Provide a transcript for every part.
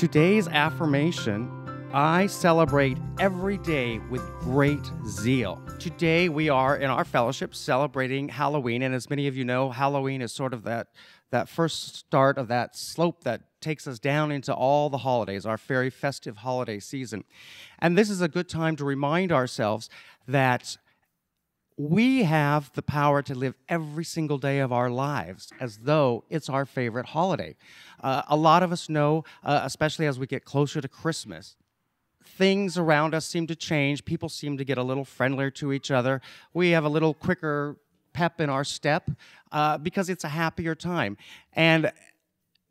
Today's affirmation: I celebrate every day with great zeal. Today we are in our fellowship celebrating Halloween, and as many of you know, Halloween is sort of that first start of that slope that takes us down into all the holidays, our very festive holiday season. And this is a good time to remind ourselves that we have the power to live every single day of our lives as though it's our favorite holiday. A lot of us know, especially as we get closer to Christmas, things around us seem to change. People seem to get a little friendlier to each other. We have a little quicker pep in our step because it's a happier time. And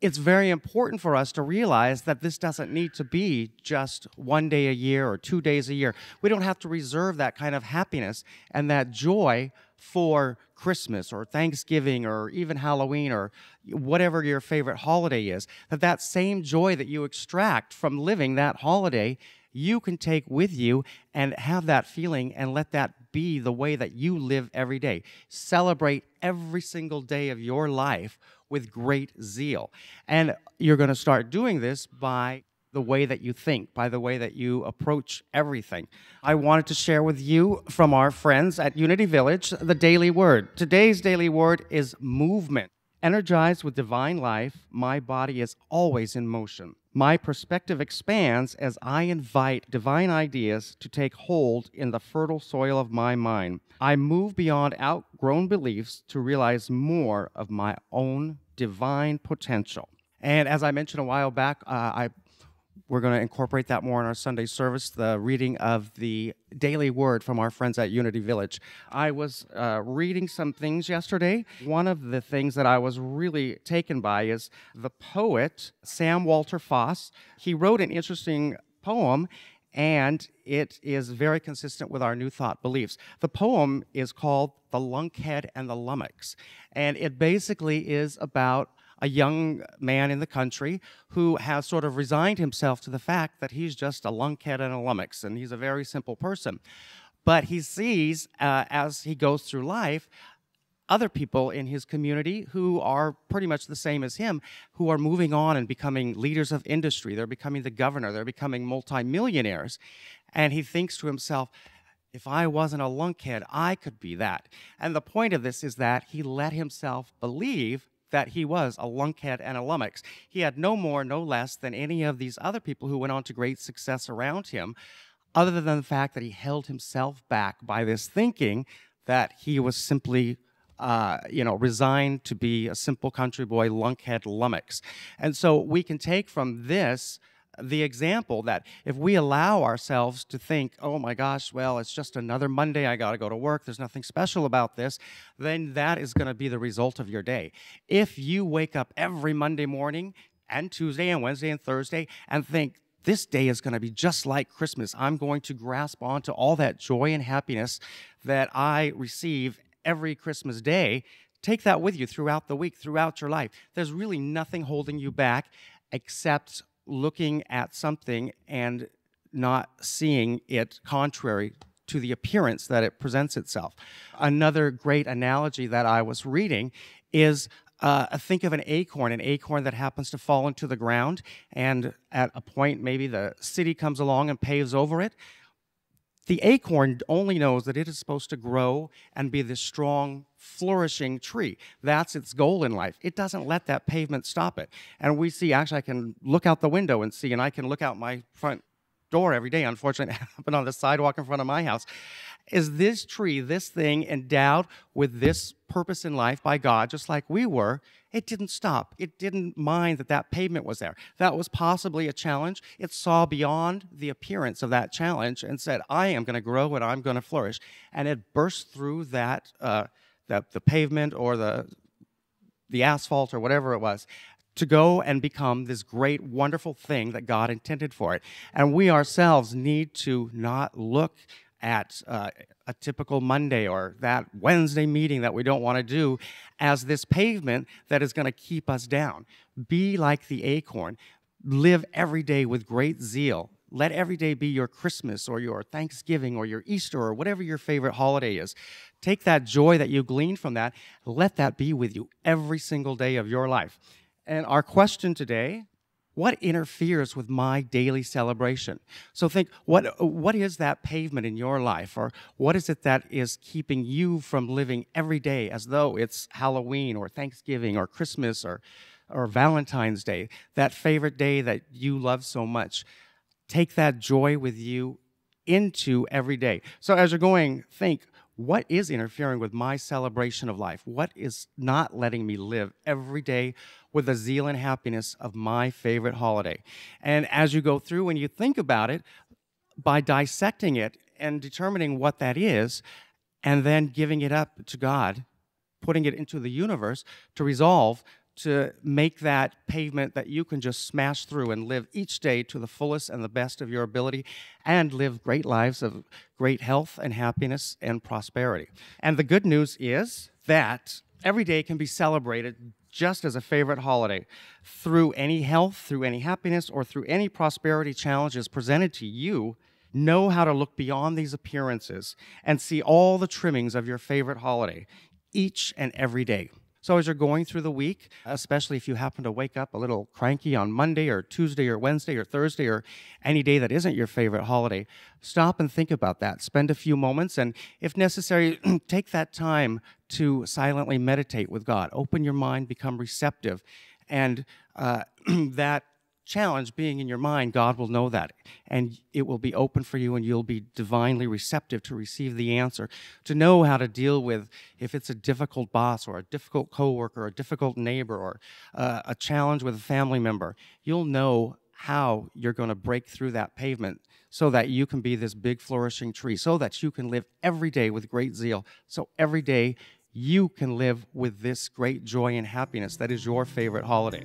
it's very important for us to realize that this doesn't need to be just one day a year or 2 days a year. We don't have to reserve that kind of happiness and that joy for Christmas or Thanksgiving or even Halloween or whatever your favorite holiday is. That same joy that you extract from living that holiday, you can take with you and have that feeling and let that be the way that you live every day. Celebrate every single day of your life with great zeal. And you're going to start doing this by the way that you think, by the way that you approach everything. I wanted to share with you from our friends at Unity Village the daily word. Today's daily word is movement. Energized with divine life, my body is always in motion. My perspective expands as I invite divine ideas to take hold in the fertile soil of my mind. I move beyond outgrown beliefs to realize more of my own divine potential. And as I mentioned a while back, we're going to incorporate that more in our Sunday service, the reading of the daily word from our friends at Unity Village. I was reading some things yesterday. One of the things that I was really taken by is the poet Sam Walter Foss. He wrote an interesting poem, and it is very consistent with our New Thought beliefs. The poem is called The Lunkhead and the Lummox, and it basically is about a young man in the country who has sort of resigned himself to the fact that he's just a lunkhead and a lummox, and he's a very simple person. But he sees, as he goes through life, other people in his community who are pretty much the same as him, who are moving on and becoming leaders of industry. They're becoming the governor. They're becoming multimillionaires. And he thinks to himself, if I wasn't a lunkhead, I could be that. And the point of this is that he let himself believe that he was a lunkhead and a lummox. He had no more, no less than any of these other people who went on to great success around him, other than the fact that he held himself back by this thinking that he was simply resigned to be a simple country boy, lunkhead, lummox. And so we can take from this the example that if we allow ourselves to think, oh my gosh, well, it's just another Monday, I got to go to work, there's nothing special about this, then that is going to be the result of your day. If you wake up every Monday morning and Tuesday and Wednesday and Thursday and think, this day is going to be just like Christmas, I'm going to grasp onto all that joy and happiness that I receive every Christmas day, take that with you throughout the week, throughout your life. There's really nothing holding you back except looking at something and not seeing it contrary to the appearance that it presents itself. Another great analogy that I was reading is think of an acorn that happens to fall into the ground, and at a point maybe the city comes along and paves over it. The acorn only knows that it is supposed to grow and be this strong, flourishing tree. That's its goal in life. It doesn't let that pavement stop it. And we see, actually, I can look out the window and see, and I can look out my front door every day, unfortunately, but on the sidewalk in front of my house. Is this tree, this thing, endowed with this purpose in life by God, just like we were? It didn't stop. It didn't mind that that pavement was there. That was possibly a challenge. It saw beyond the appearance of that challenge and said, I am going to grow and I'm going to flourish. And it burst through that, the pavement or the asphalt or whatever it was, to go and become this great, wonderful thing that God intended for it. And we ourselves need to not look at a typical Monday or that Wednesday meeting that we don't want to do as this pavement that is going to keep us down. Be like the acorn. Live every day with great zeal. Let every day be your Christmas or your Thanksgiving or your Easter or whatever your favorite holiday is. Take that joy that you glean from that. Let that be with you every single day of your life. And our question today, what interferes with my daily celebration? So think, what is that pavement in your life? Or what is it that is keeping you from living every day as though it's Halloween or Thanksgiving or Christmas or Valentine's Day, that favorite day that you love so much? Take that joy with you into every day. So as you're going, think, what is interfering with my celebration of life? What is not letting me live every day with the zeal and happiness of my favorite holiday? And as you go through and you think about it, by dissecting it and determining what that is, and then giving it up to God, putting it into the universe to resolve, to make that pavement that you can just smash through and live each day to the fullest and the best of your ability and live great lives of great health and happiness and prosperity. And the good news is that every day can be celebrated just as a favorite holiday through any health, through any happiness, or through any prosperity challenges presented to you. Know how to look beyond these appearances and see all the trimmings of your favorite holiday each and every day. So as you're going through the week, especially if you happen to wake up a little cranky on Monday or Tuesday or Wednesday or Thursday or any day that isn't your favorite holiday, stop and think about that. Spend a few moments, and if necessary, take that time to silently meditate with God. Open your mind, become receptive, and that challenge being in your mind, God will know that, and it will be open for you, and you'll be divinely receptive to receive the answer, to know how to deal with if it's a difficult boss or a difficult coworker or a difficult neighbor or a challenge with a family member. You'll know how you're going to break through that pavement so that you can be this big flourishing tree, so that you can live every day with great zeal, so every day you can live with this great joy and happiness that is your favorite holiday.